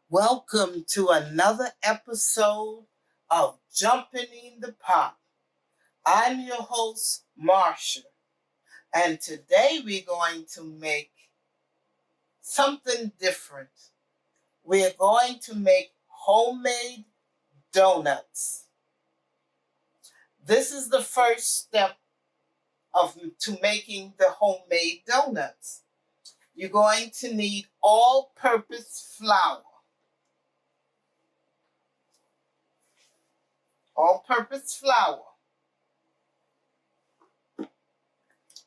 Welcome to another episode of Jumping in the Pot. I'm your host, Marcia, and today we're going to make something different. We're going to make homemade donuts. This is the first step to making the homemade donuts. You're going to need all-purpose flour. All-purpose flour.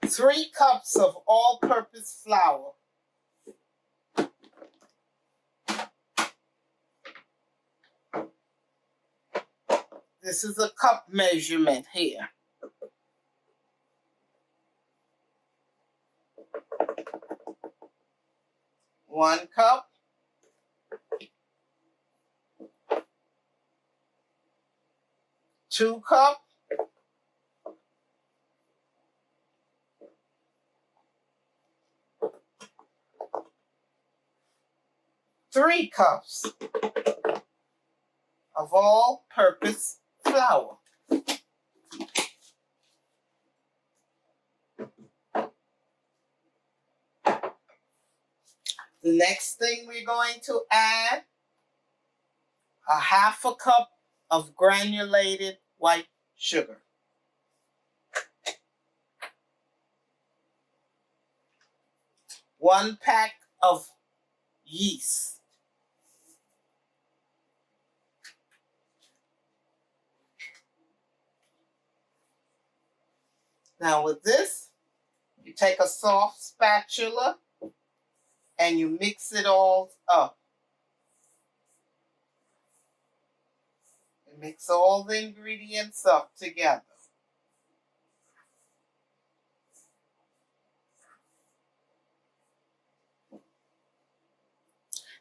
3 cups of all-purpose flour. This is a cup measurement here. 1 cup. 2 cups. 3 cups of all-purpose flour. The next thing we're going to add, a 1/2 cup of granulated white sugar. 1 pack of yeast. Now with this, you take a soft spatula and you mix it all up. You mix all the ingredients up together.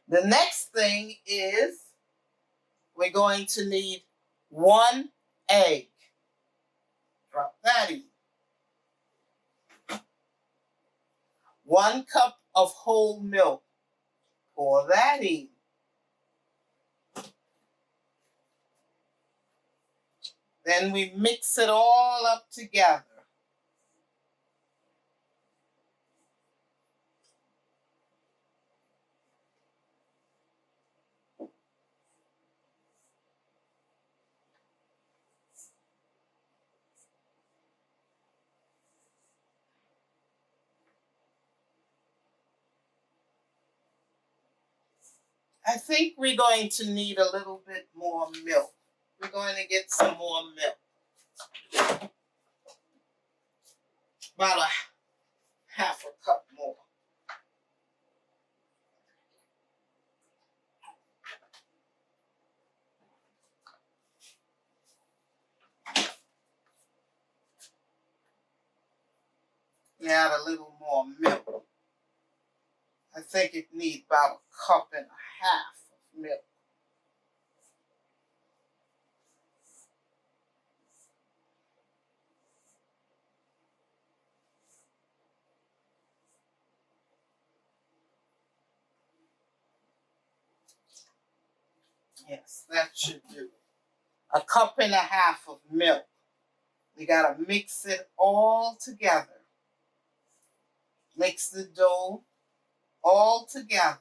The next thing is we're going to need 1 egg. Drop that in. 1 cup of whole milk. Pour that in. Then we mix it all up together. I think we're going to need a little bit more milk. We're going to get some more milk. About a 1/2 cup more. You add a little more milk. I think it needs about 1.5 cups of milk. Yes, that should do. 1.5 cups of milk. We got to mix it all together. Mix the dough all together.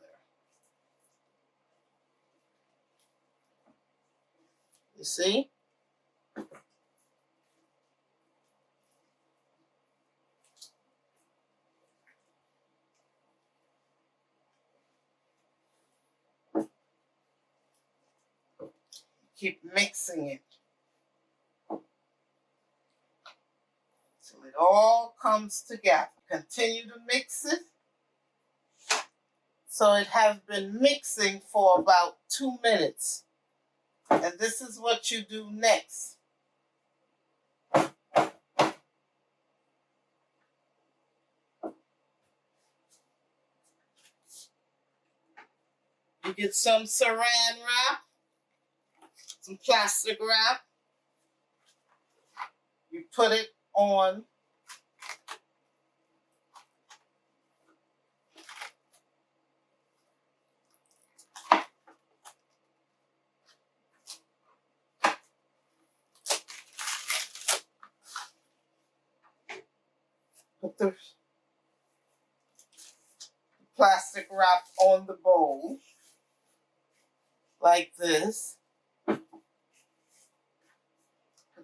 You see? Keep mixing it till it all comes together. Continue to mix it. So it has been mixing for about 2 minutes. And this is what you do next. You get some saran wrap, some plastic wrap. You put it on put the plastic wrap on the bowl like this. Put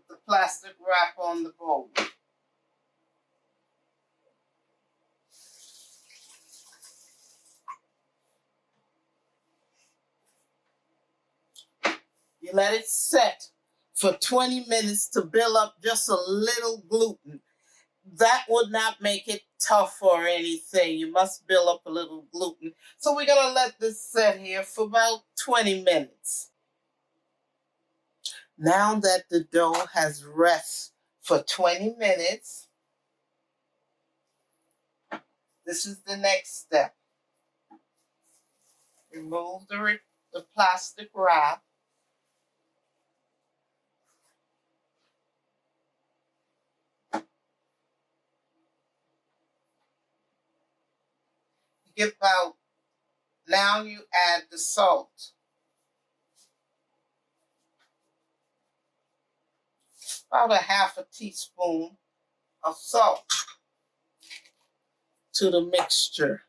the plastic wrap on the bowl. You let it set for 20 minutes to build up just a little gluten. That would not make it tough or anything. You must build up a little gluten. So we're going to let this set here for about 20 minutes. Now that the dough has rest for 20 minutes, this is the next step. Remove the plastic wrap. Now you add the salt. About a half a teaspoon of salt to the mixture.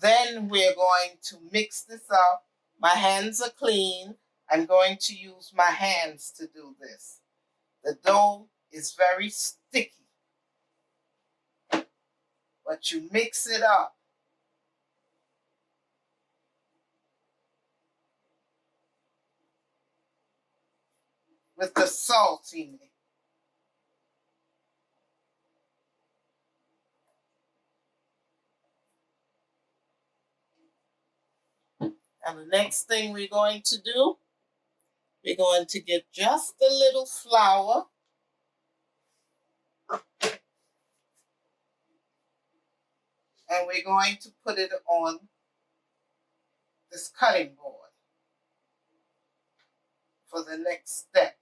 Then we're going to mix this up. My hands are clean. I'm going to use my hands to do this. The dough is very sticky, but you mix it up. With the salt in it. And the next thing we're going to do, we're going to get just a little flour. And we're going to put it on this cutting board for the next step.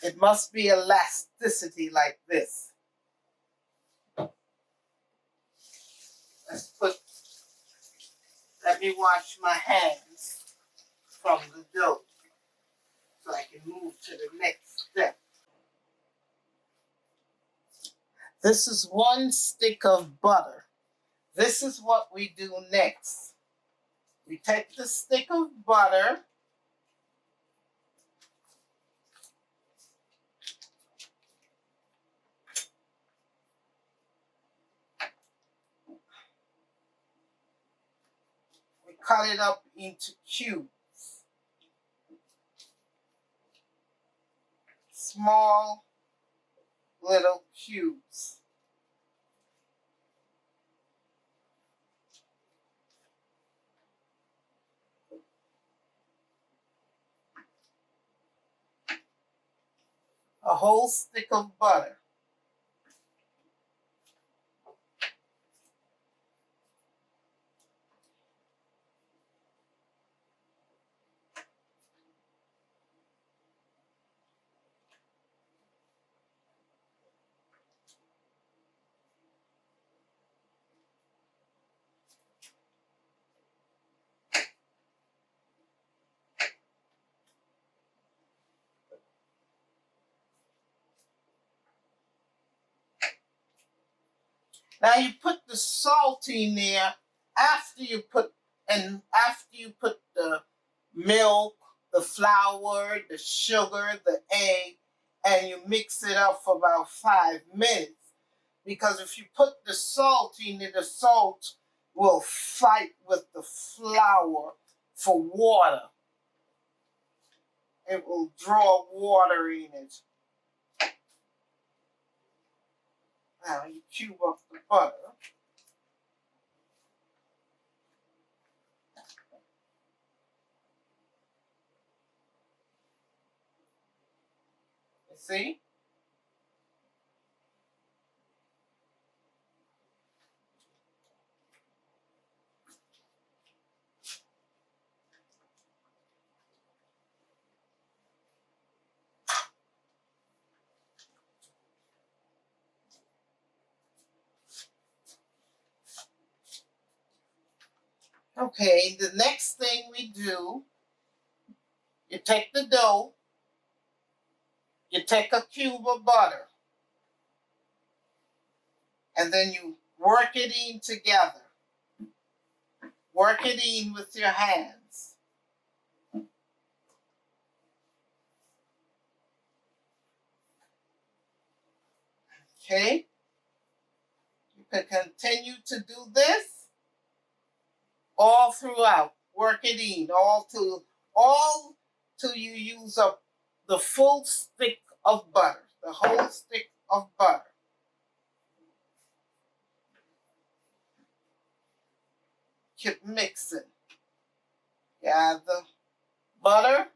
It must be elasticity like this. Let me wash my hands from the dough so I can move to the next step. This is 1 stick of butter. This is what we do next. We take the stick of butter, we cut it up into cubes. Small little cubes. A whole stick of butter. Now you put the salt in there after you put the milk, the flour, the sugar, the egg, and you mix it up for about 5 minutes. Because if you put the salt in it, the salt will fight with the flour for water. It will draw water in it. Now you cube up the butter. You see? Okay, the next thing we do You take the dough, you take a cube of butter, and then you work it in together. Work it in with your hands. Okay? You can continue to do this all throughout. Work it in all till you use up the full stick of butter, the whole stick of butter. Keep mixing. You add the butter.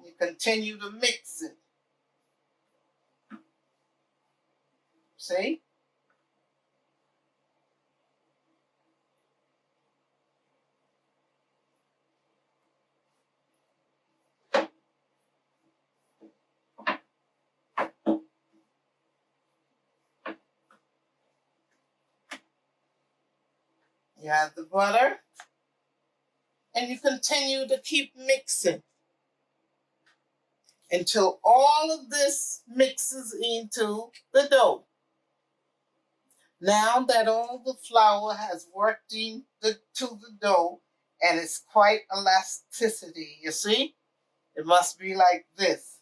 You continue to mix it. See? You add the butter, and you continue to keep mixing until all of this mixes into the dough. Now that all the flour has worked into the dough and it's quite elasticity, you see? It must be like this.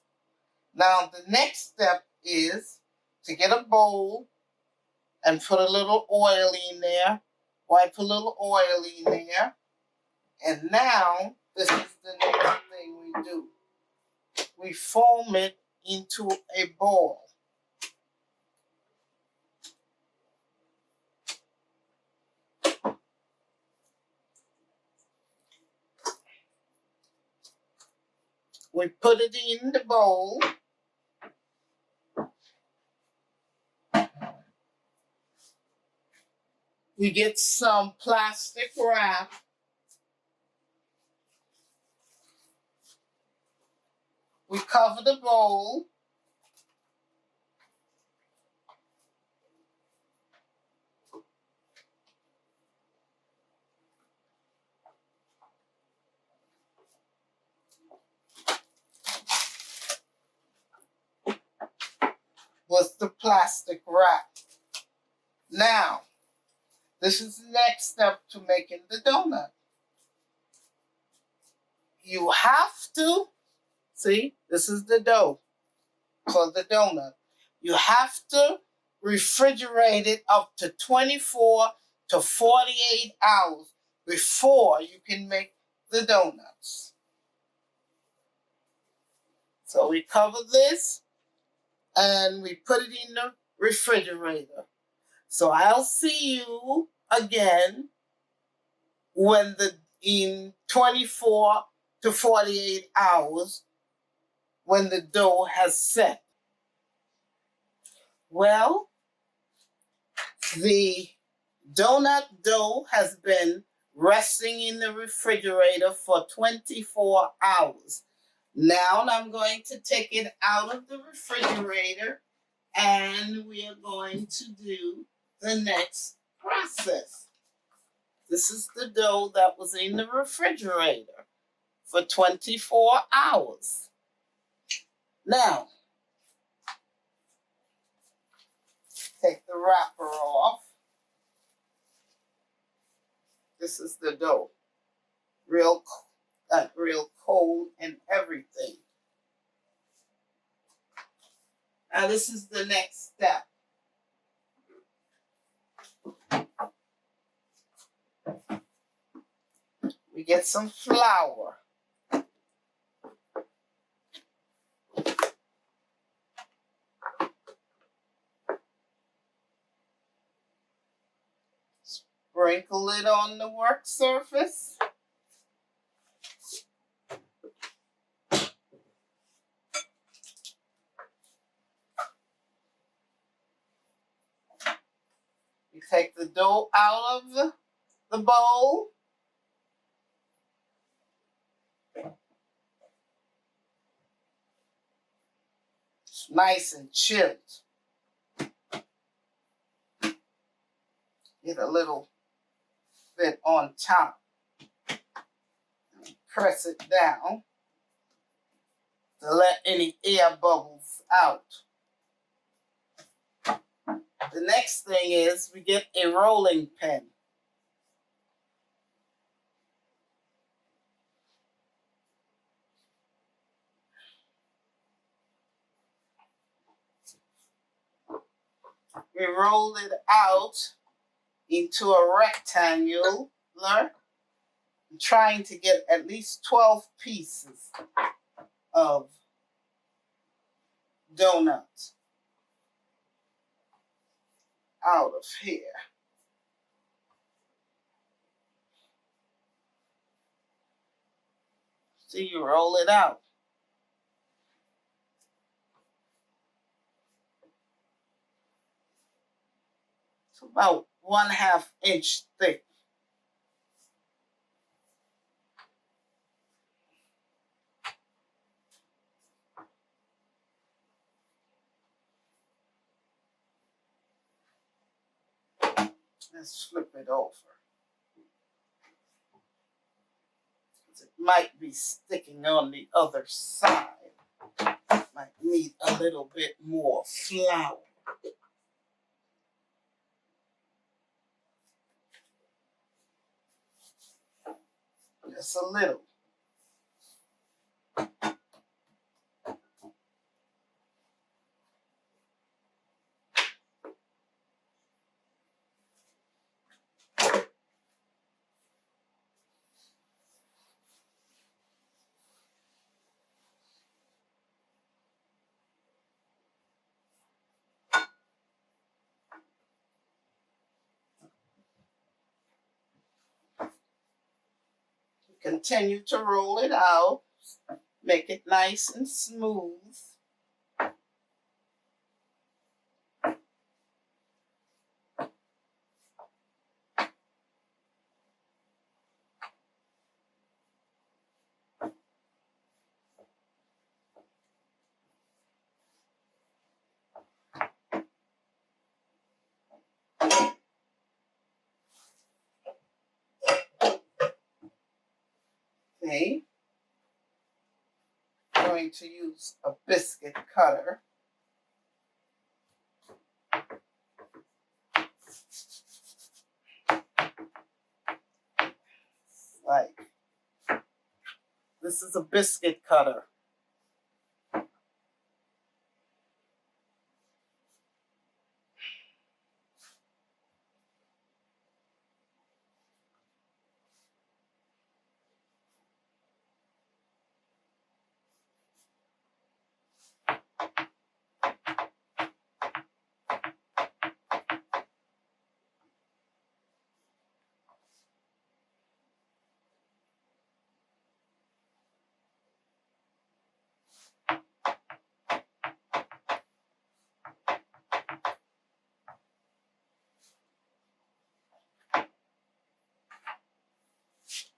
Now the next step is to get a bowl and put a little oil in there. Wipe a little oil in there. And now this is the next thing we do. We foam it into a ball. We put it in the bowl. We get some plastic wrap. We cover the bowl. With the plastic wrap. Now, this is the next step to making the donut. You have to, see, this is the dough for the donut. You have to refrigerate it up to 24 to 48 hours before you can make the donuts. So we cover this and we put it in the refrigerator. So I'll see you again in 24 to 48 hours when the dough has set. Well, the donut dough has been resting in the refrigerator for 24 hours. Now I'm going to take it out of the refrigerator and we are going to do the next process. This is the dough that was in the refrigerator for 24 hours. Now, take the wrapper off. This is the dough. Real cold and everything. Now this is the next step. We get some flour. Sprinkle it on the work surface. You take the dough out of the bowl. It's nice and chilled. Get a little bit on top. Press it down to let any air bubbles out. The next thing is we get a rolling pin. We roll it out into a rectangular, trying to get at least 12 pieces of donuts out of here. So you roll it out. It's about 1/2 inch thick. Let's flip it over. It might be sticking on the other side. Might need a little bit more flour. Just a little. Continue to roll it out. Make it nice and smooth. Okay. I'm going to use a biscuit cutter. Like, this is a biscuit cutter.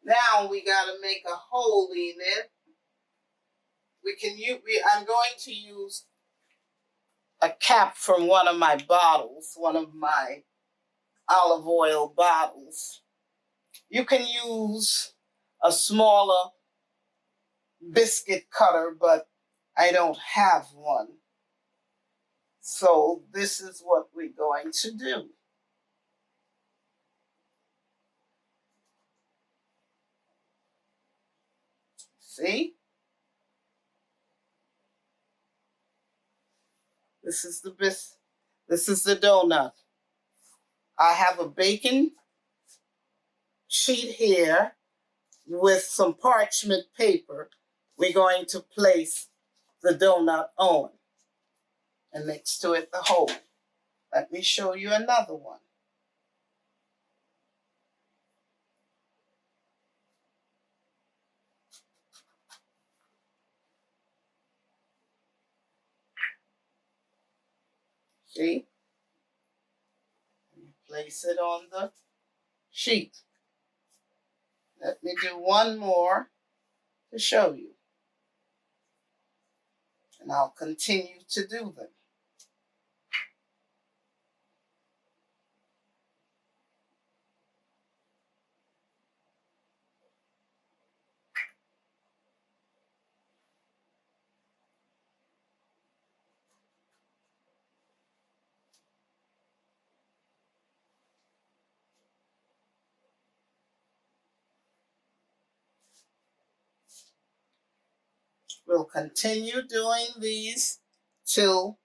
Now we got to make a hole in it. I'm going to use a cap from one of my bottles, one of my olive oil bottles. You can use a smaller biscuit cutter, but I don't have one. So this is what we're going to do. See? This is the donut. I have a baking sheet here with some parchment paper. We're going to place the donut on. And next to it, the hole. Let me show you another one. See? Place it on the sheet. Let me do one more to show you. And I'll continue to do them. We'll continue doing these till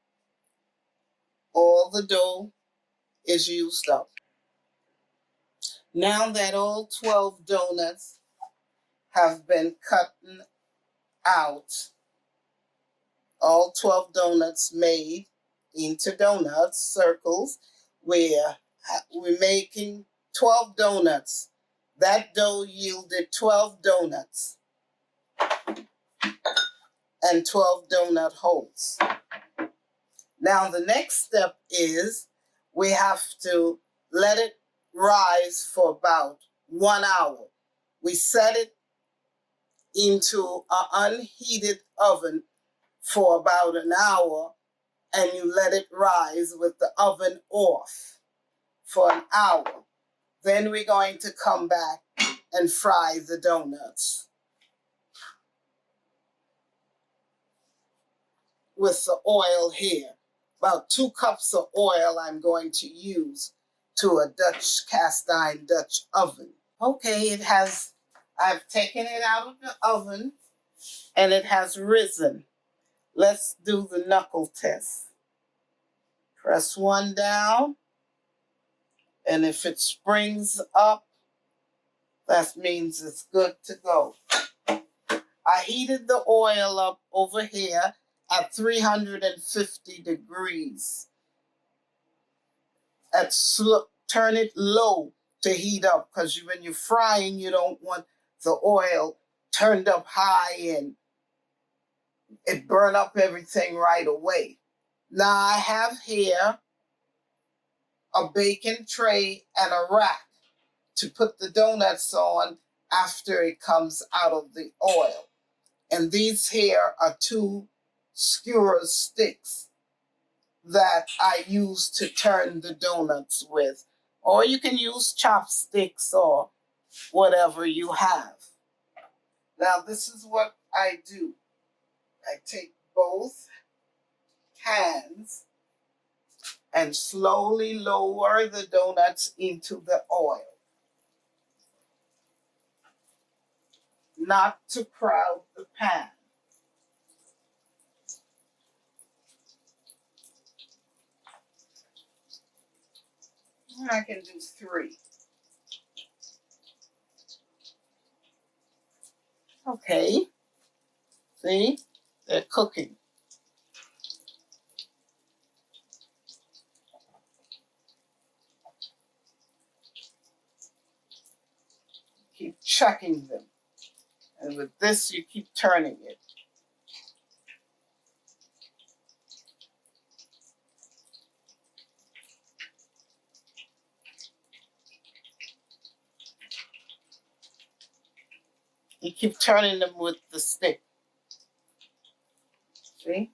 all the dough is used up. Now that all 12 donuts have been cut out, all 12 donuts made into donuts, circles, we're making 12 donuts. That dough yielded 12 donuts and 12 donut holes. Now the next step is we have to let it rise for about 1 hour. We set it into an unheated oven for about an hour, and you let it rise with the oven off for an hour. Then we're going to come back and fry the donuts with the oil here. About 2 cups of oil I'm going to use to a Dutch cast iron Dutch oven. Okay, I've taken it out of the oven and it has risen. Let's do the knuckle test. Press 1 down, and if it springs up, that means it's good to go. I heated the oil up over here at 350 degrees. Turn it low to heat up, because when you're frying, you don't want the oil turned up high and it burn up everything right away. Now I have here a baking tray and a rack to put the donuts on after it comes out of the oil. And these here are 2 skewer sticks that I use to turn the donuts with. Or you can use chopsticks or whatever you have. Now this is what I do. I take both hands and slowly lower the donuts into the oil. Not to crowd the pan. I can do 3. Okay. See? They're cooking. Keep checking them. And with this, you keep turning it. You keep turning them with the stick. See?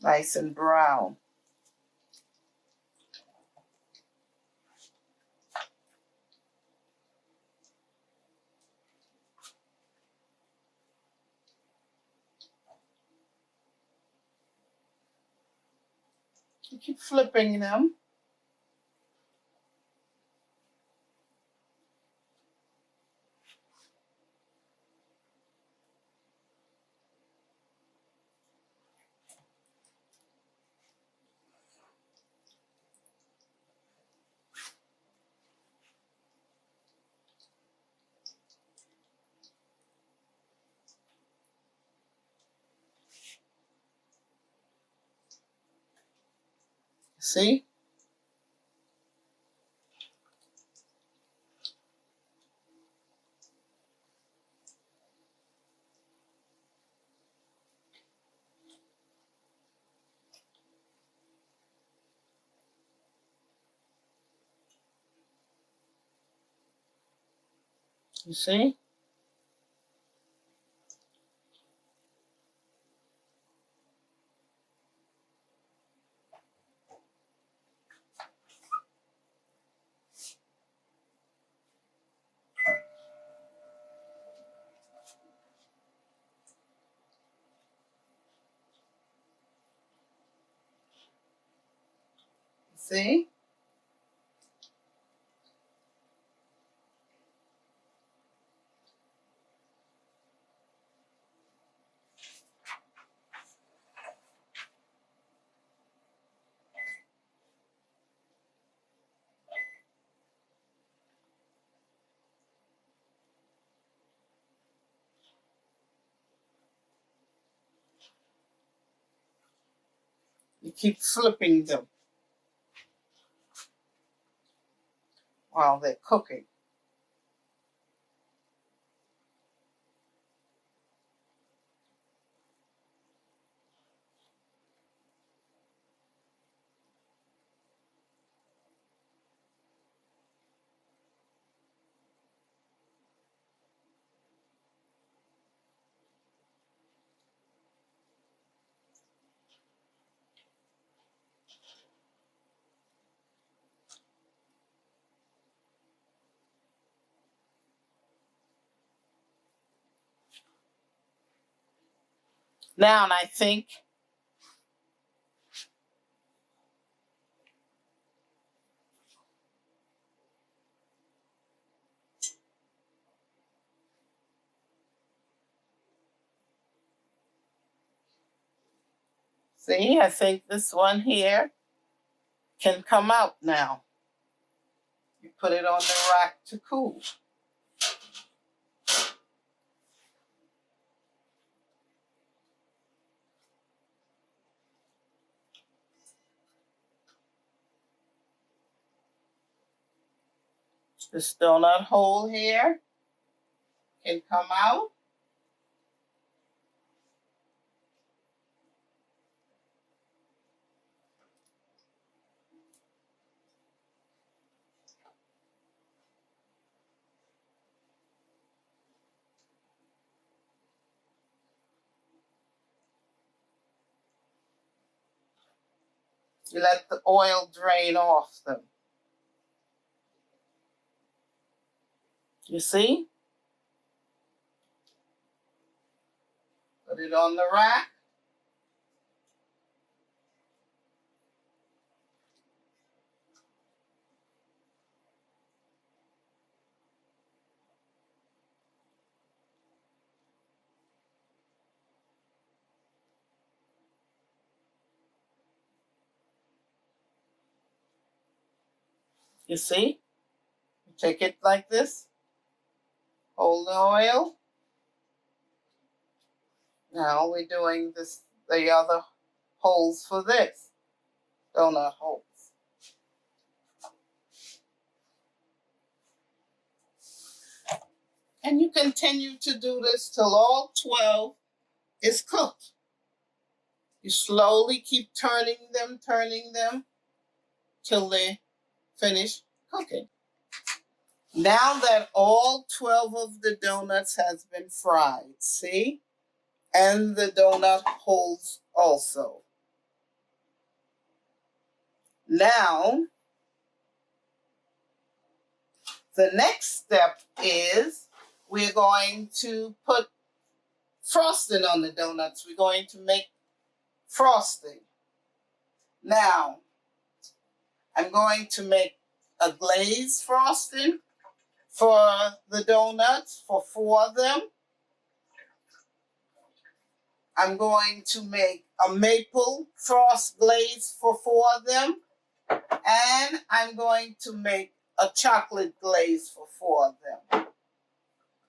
Nice and brown. You keep flipping them. See? You see? See? You keep flipping them while they're cooking. Now, and I think I think this one here can come out now. You put it on the rack to cool. This donut hole here can come out. You let the oil drain off them. You see? Put it on the rack. You see? You take it like this. Hold the oil. Now we're doing this, the other holes for this. Donut holes. And you continue to do this till all 12 is cooked. You slowly keep turning them till they finish cooking. Now that all 12 of the donuts has been fried, see? And the donut holes also. Now, the next step is we're going to put frosting on the donuts. We're going to make frosting. Now, I'm going to make a glazed frosting for the donuts, for 4 of them. I'm going to make a maple frost glaze for 4 of them. And I'm going to make a chocolate glaze for 4 of them.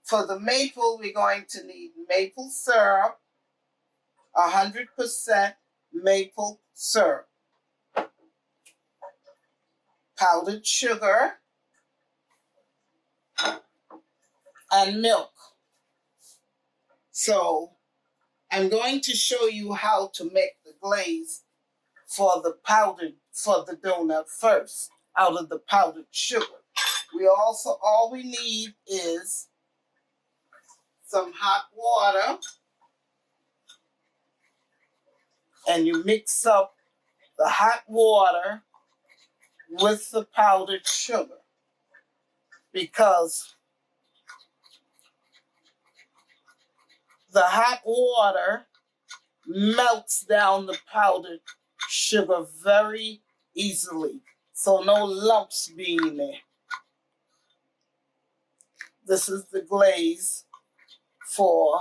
For the maple, we're going to need maple syrup, 100% maple syrup, powdered sugar, and milk. So I'm going to show you how to make the glaze for the donut first, out of the powdered sugar. All we need is some hot water, and you mix up the hot water with the powdered sugar, because the hot water melts down the powdered sugar very easily, so no lumps be in there. This is the glaze for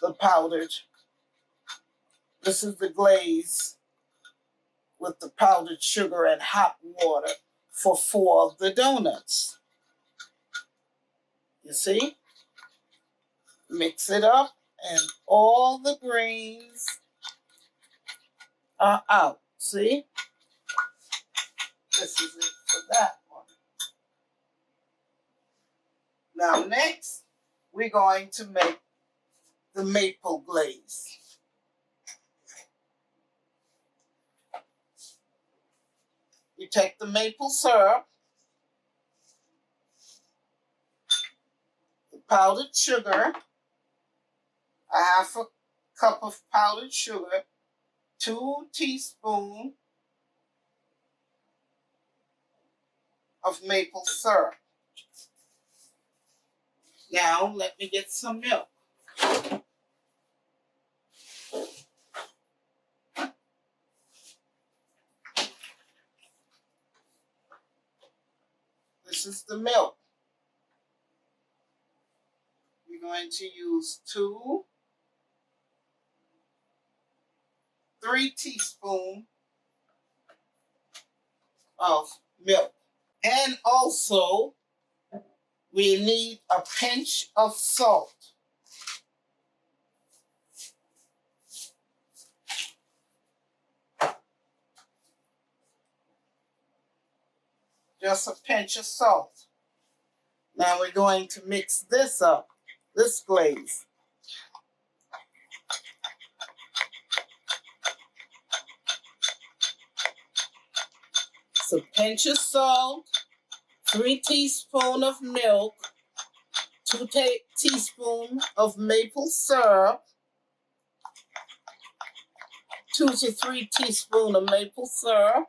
the powdered. This is the glaze with the powdered sugar and hot water for 4 of the donuts. You see? Mix it up, and all the grains are out. See? This is it for that one. Now next, we're going to make the maple glaze. You take the maple syrup, the powdered sugar, a half a cup of powdered sugar, 2 teaspoons of maple syrup. Now let me get some milk. This is the milk. We're going to use 3 teaspoons of milk. And also, we need a pinch of salt. Just a pinch of salt. Now we're going to mix this up, this glaze. So pinch of salt, 3 teaspoons of milk, 2 teaspoons of maple syrup, 2 to 3 teaspoons of maple syrup,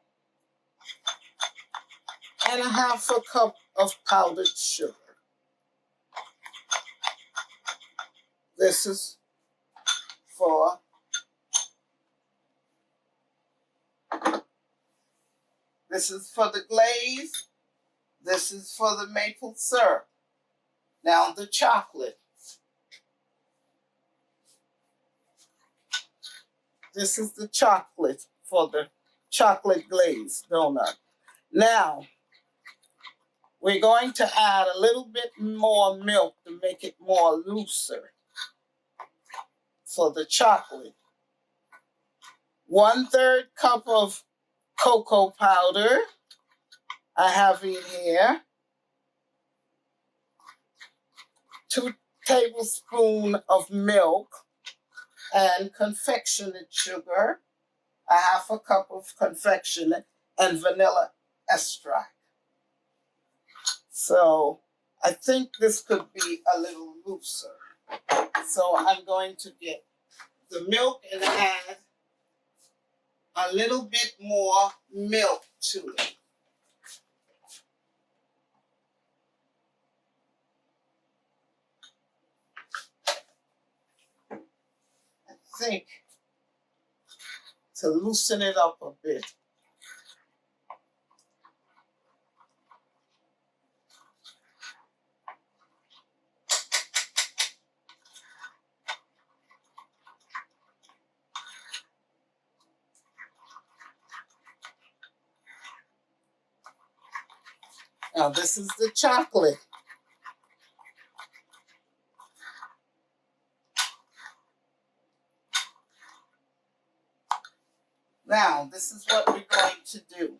and a half a cup of powdered sugar. This is for the glaze. This is for the maple syrup. Now the chocolate. This is the chocolate for the chocolate glaze donut. Now, we're going to add a little bit more milk to make it more looser for the chocolate. 1/3 cup of cocoa powder I have in here. 2 tablespoons of milk and confectionate sugar, a half a cup of confectionate, and vanilla extract. So I think this could be a little looser. So I'm going to get the milk and add a little bit more milk to it. I think to loosen it up a bit. Now this is the chocolate. Now this is what we're going to do.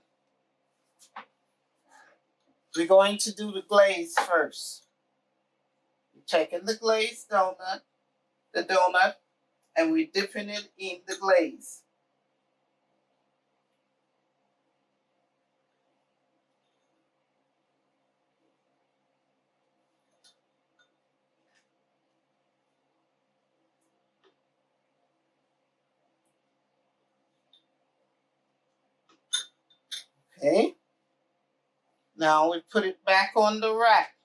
We're going to do the glaze first. We're taking the glazed donut, and we're dipping it in the glaze. Okay. Now we put it back on the rack.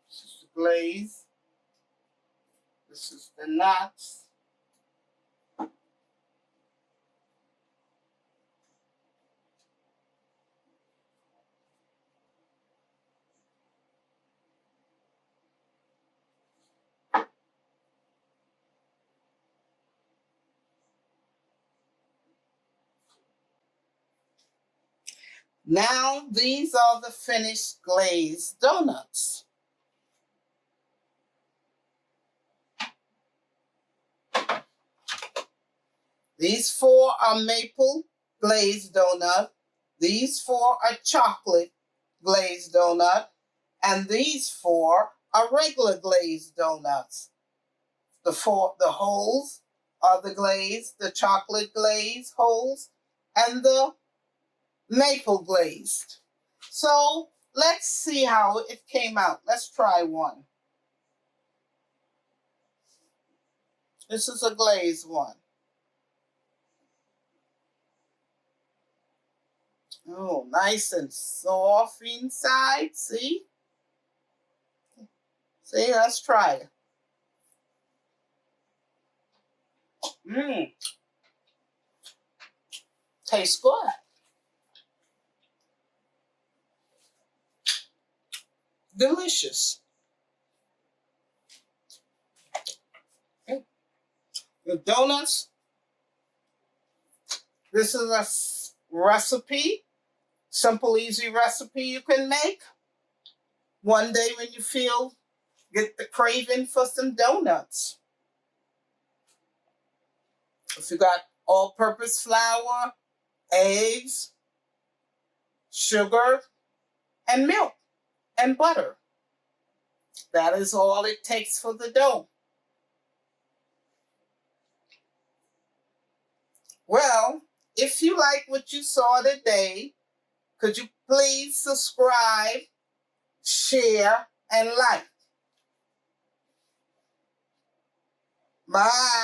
This is the glaze. This is the nuts. Now these are the finished glazed donuts. These 4 are maple glazed donut. These 4 are chocolate glazed donut. And these 4 are regular glazed donuts. The holes are the glaze, the chocolate glaze holes, and the maple glazed. So let's see how it came out. Let's try one. This is a glazed one. Oh, nice and soft inside. See? See, let's try it. Tastes good. Delicious. The donuts. This is a recipe. Simple, easy recipe you can make. One day when you get the craving for some donuts. If you got all-purpose flour, eggs, sugar, and milk, and butter. That is all it takes for the dough. Well, if you like what you saw today, could you please subscribe, share, and like? Bye.